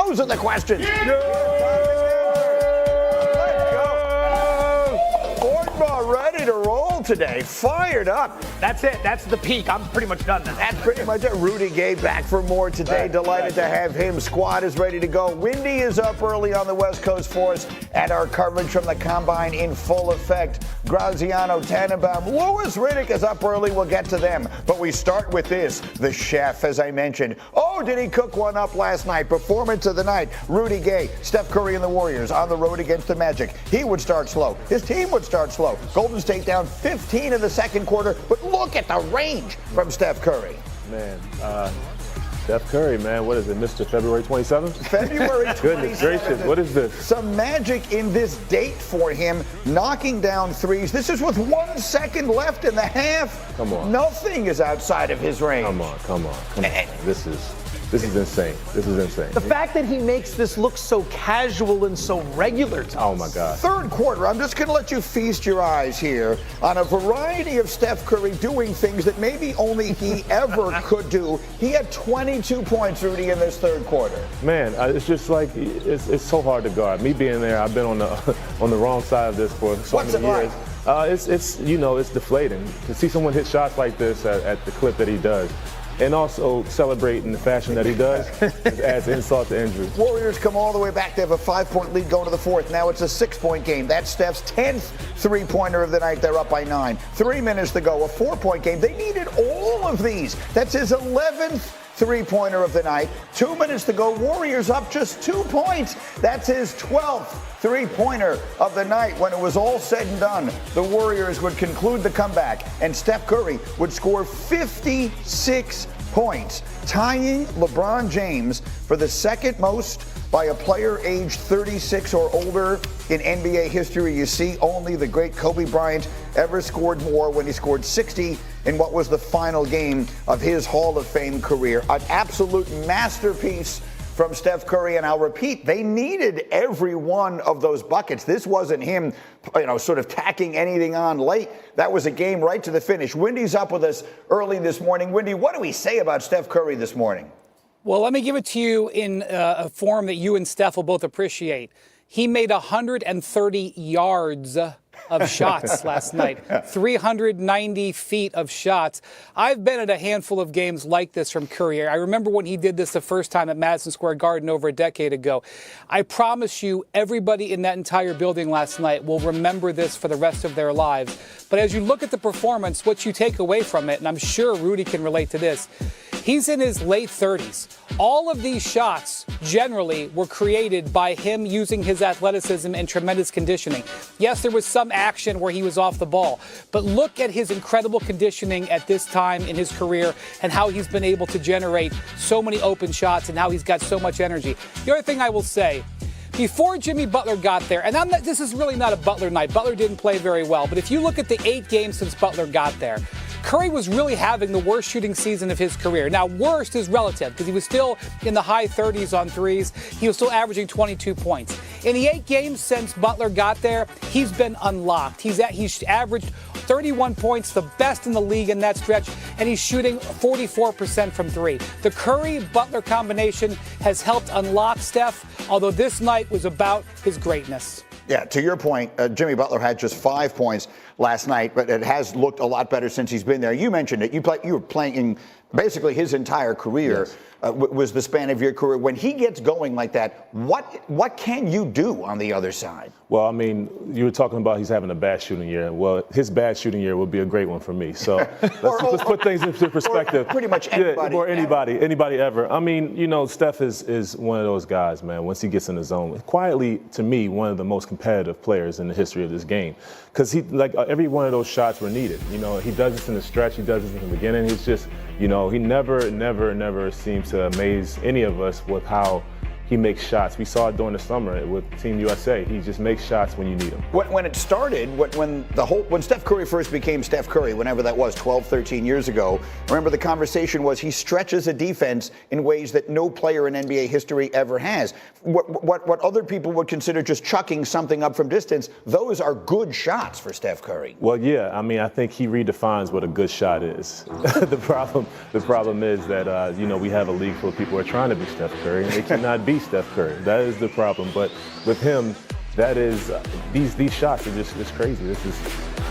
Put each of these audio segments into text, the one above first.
Those are the questions. Ready to roll today. Fired up. That's it. That's the peak. I'm pretty much done now. That's pretty much it. Rudy Gay back for more today. Delighted to have him. Squad is ready to go. Windy is up early on the West Coast for us, and our coverage from the Combine in full effect. Graziano, Tannenbaum, Lewis, Redick is up early. We'll get to them. But we start with this. The chef, as I mentioned. Oh, did he cook one up last night? Performance of the night. Rudy Gay, Steph Curry and the Warriors on the road against the Magic. He would start slow. His team would start slow. Golden State down 15 in the second quarter, but look at the range from Steph Curry. Man, Steph Curry, man, what is it, Mr. February 27th? February 27th. Goodness gracious, what is this? Some magic in this date for him, knocking down threes. This is with 1 second left in the half. Come on. Nothing is outside of his range. Come on. This is insane. This is insane. The fact that he makes this look so casual and so regular to Oh, my God. Third quarter, I'm just going to let you feast your eyes here on a variety of Steph Curry doing things that maybe only he ever could do. He had 22 points, Rudy, in this third quarter. Man, it's just like, it's so hard to guard. Me being there, I've been on the wrong side of this for so many years. It's deflating to see someone hit shots like this at the clip that he does. And also celebrate in the fashion that he does adds insult to injury. Warriors come all the way back. They have a 5-point lead going to the fourth. Now it's a 6-point game. That's Steph's 10th three-pointer of the night. They're up by 9. 3 minutes to go. A 4-point game. They needed all of these. That's his 11th three-pointer of the night. 2 minutes to go. Warriors up just 2 points. That's his 12th three-pointer of the night. When it was all said and done, the Warriors would conclude the comeback, and Steph Curry would score 56 points, tying LeBron James for the second most by a player aged 36 or older in NBA history. You see, only the great Kobe Bryant ever scored more when he scored 60 in what was the final game of his Hall of Fame career. An absolute masterpiece from Steph Curry, and I'll repeat, they needed every one of those buckets. This wasn't him, sort of tacking anything on late. That was a game right to the finish. Windy's up with us early this morning. Windy, what do we say about Steph Curry this morning? Well, let me give it to you in a form that you and Steph will both appreciate. He made 130 yards of shots last night, 390 feet of shots. I've been at a handful of games like this from Curry. I remember when he did this the first time at Madison Square Garden over a decade ago. I promise you, everybody in that entire building last night will remember this for the rest of their lives. But as you look at the performance, what you take away from it, and I'm sure Rudy can relate to this, he's in his late 30s. All of these shots generally were created by him using his athleticism and tremendous conditioning. Yes, there was some action where he was off the ball, but look at his incredible conditioning at this time in his career and how he's been able to generate so many open shots and how he's got so much energy. The other thing I will say, before Jimmy Butler got there, and this is really not a Butler night. Butler didn't play very well, but if you look at the 8 games since Butler got there, Curry was really having the worst shooting season of his career. Now, worst is relative because he was still in the high 30s on threes. He was still averaging 22 points. In the 8 games since Butler got there, he's been unlocked. He's averaged 31 points, the best in the league in that stretch, and he's shooting 44% from 3. The Curry-Butler combination has helped unlock Steph, although this night was about his greatness. Yeah, to your point, Jimmy Butler had just 5 points last night, but it has looked a lot better since he's been there. You mentioned it. You were playing in basically his entire career. Yes. Was the span of your career. When he gets going like that, what can you do on the other side? Well, I mean, you were talking about he's having a bad shooting year. Well, his bad shooting year will be a great one for me. So let's put things into perspective. Pretty much anybody. Or anybody ever. I mean, Steph is one of those guys, man, once he gets in the zone. Quietly, to me, one of the most competitive players in the history of this game. Because every one of those shots were needed. He does this in the stretch. He does this in the beginning. He's just, he never seems to amaze any of us with how he makes shots. We saw it during the summer with Team USA. He just makes shots when you need them. When it started, when Steph Curry first became Steph Curry, whenever that was, 12, 13 years ago, remember the conversation was he stretches a defense in ways that no player in NBA history ever has. What other people would consider just chucking something up from distance, those are good shots for Steph Curry. Well, yeah, I mean, I think he redefines what a good shot is. The problem is that, we have a league full of people who are trying to be Steph Curry, and they cannot be Steph Curry. That is the problem. But with him, that is these shots are just crazy. This is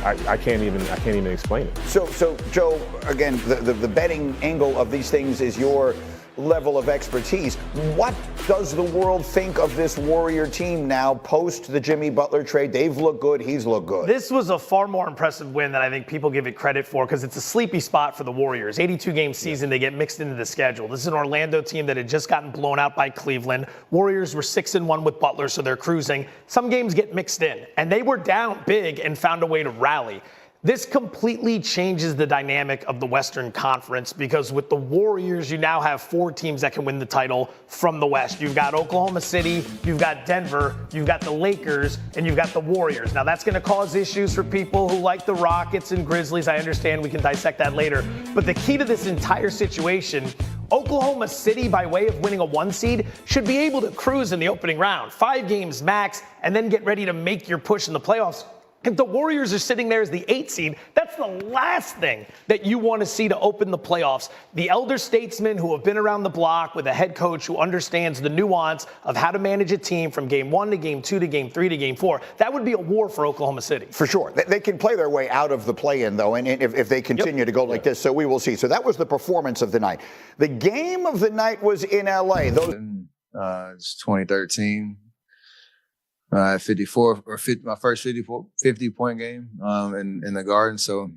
I can't even explain it. So Joe, again, the betting angle of these things is your level of expertise. What does the world think of this Warrior team now post the Jimmy Butler trade? They've looked good. He's looked good. This was a far more impressive win than I think people give it credit for because it's a sleepy spot for the Warriors. 82-game season, they get mixed into the schedule. This is an Orlando team that had just gotten blown out by Cleveland. Warriors were 6-1 with Butler, so they're cruising. Some games get mixed in, and they were down big and found a way to rally. This completely changes the dynamic of the Western Conference because with the Warriors, you now have 4 teams that can win the title from the West. You've got Oklahoma City, you've got Denver, you've got the Lakers, and you've got the Warriors. Now, that's going to cause issues for people who like the Rockets and Grizzlies. I understand we can dissect that later. But the key to this entire situation, Oklahoma City, by way of winning a 1 seed, should be able to cruise in the opening round. 5 games max, and then get ready to make your push in the playoffs. If the Warriors are sitting there as the 8 seed, that's the last thing that you want to see to open the playoffs. The elder statesmen who have been around the block with a head coach who understands the nuance of how to manage a team from game 1 to game 2 to game 3 to game 4. That would be a war for Oklahoma City. For sure. They can play their way out of the play-in, though, and if they continue to go like this. So we will see. So that was the performance of the night. The game of the night was in L.A. It's 2013. 54 or 50, my first 50-point game in the Garden. So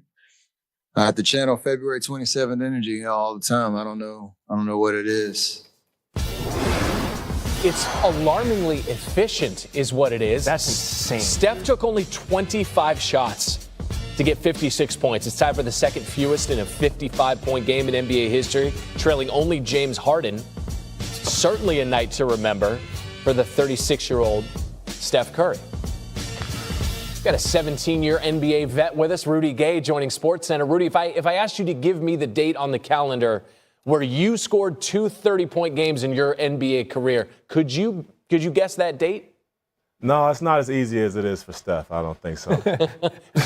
I have to channel February 27th energy all the time. I don't know what it is. It's alarmingly efficient is what it is. That's insane. Steph took only 25 shots to get 56 points. It's tied for the second fewest in a 55-point game in NBA history, trailing only James Harden. Certainly a night to remember for the 36-year-old Steph Curry. We've got a 17-year NBA vet with us, Rudy Gay, joining SportsCenter. Rudy, if I asked you to give me the date on the calendar where you scored 2 30-point games in your NBA career, could you guess that date? No, it's not as easy as it is for Steph. I don't think so.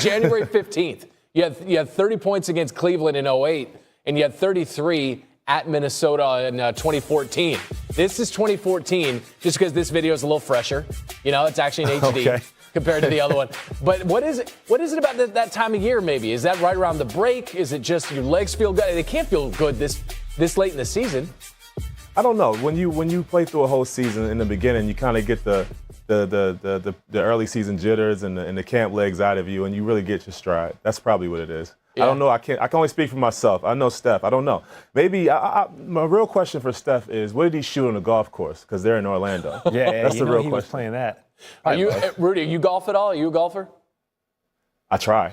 January 15th. You had 30 points against Cleveland in 2008, and you had 33 at Minnesota in 2014. This is 2014, just because this video is a little fresher. You know, it's actually in HD compared to the other one. But what is it about that time of year, maybe? Is that right around the break? Is it just your legs feel good? They can't feel good this late in the season. I don't know. When you play through a whole season in the beginning, you kind of get the early season jitters and the camp legs out of you, and you really get your stride. That's probably what it is. Yeah. I don't know. I can only speak for myself. I know Steph. I don't know. Maybe my real question for Steph is, what did he shoot on the golf course? Because they're in Orlando. Yeah, that's the real question. He was playing that. Rudy, you golf at all? Are you a golfer? I try.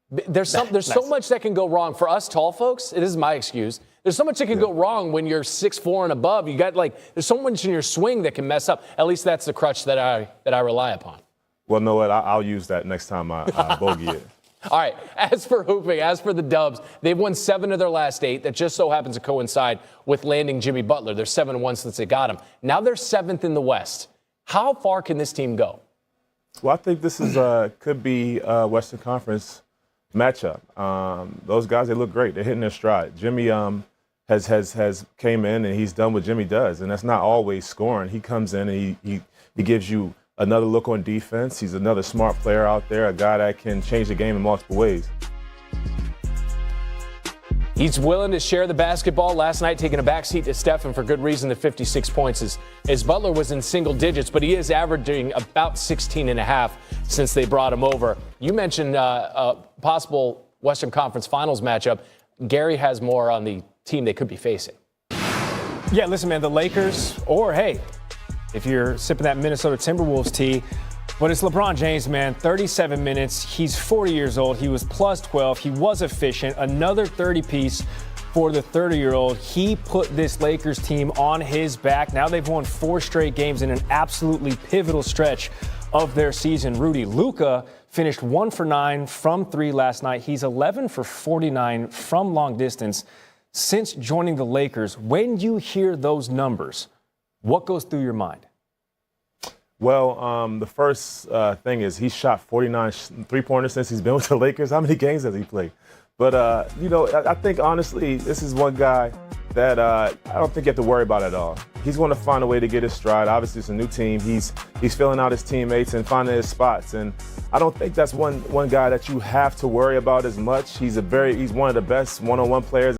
There's so much that can go wrong for us tall folks. It is my excuse. There's so much that can go wrong when you're 6'4" and above. You got there's so much in your swing that can mess up. At least that's the crutch that I rely upon. Well, know what? I'll use that next time I bogey it. All right. As for hooping, as for the Dubs, they've won 7 of their last 8. That just so happens to coincide with landing Jimmy Butler. They're 7-1 since they got him. Now they're 7th in the West. How far can this team go? Well, I think this is could be a Western Conference matchup. Those guys, they look great. They're hitting their stride. Jimmy has came in and he's done what Jimmy does, and that's not always scoring. He comes in and he gives you another look on defense. He's another smart player out there, a guy that can change the game in multiple ways. He's willing to share the basketball. Last night, taking a backseat to Steph, and for good reason, the 56 points. As Butler was in single digits, but he is averaging about 16.5 since they brought him over. You mentioned a possible Western Conference Finals matchup. Gary has more on the team they could be facing. Yeah, listen, man, the Lakers, or hey, if you're sipping that Minnesota Timberwolves tea, but it's LeBron James, man, 37 minutes. He's 40 years old. He was plus 12. He was efficient. Another 30-piece for the 30-year-old. He put this Lakers team on his back. Now they've won 4 straight games in an absolutely pivotal stretch of their season. Rudy, Luka finished 1 for 9 from 3 last night. He's 11 for 49 from long distance since joining the Lakers. When you hear those numbers, what goes through your mind? Well, the first thing is he shot 49 three-pointers since he's been with the Lakers. How many games has he played? But, I think, honestly, this is one guy that I don't think you have to worry about it at all. He's going to find a way to get his stride. Obviously, it's a new team. He's filling out his teammates and finding his spots. And I don't think that's one guy that you have to worry about as much. He's one of the best one-on-one players.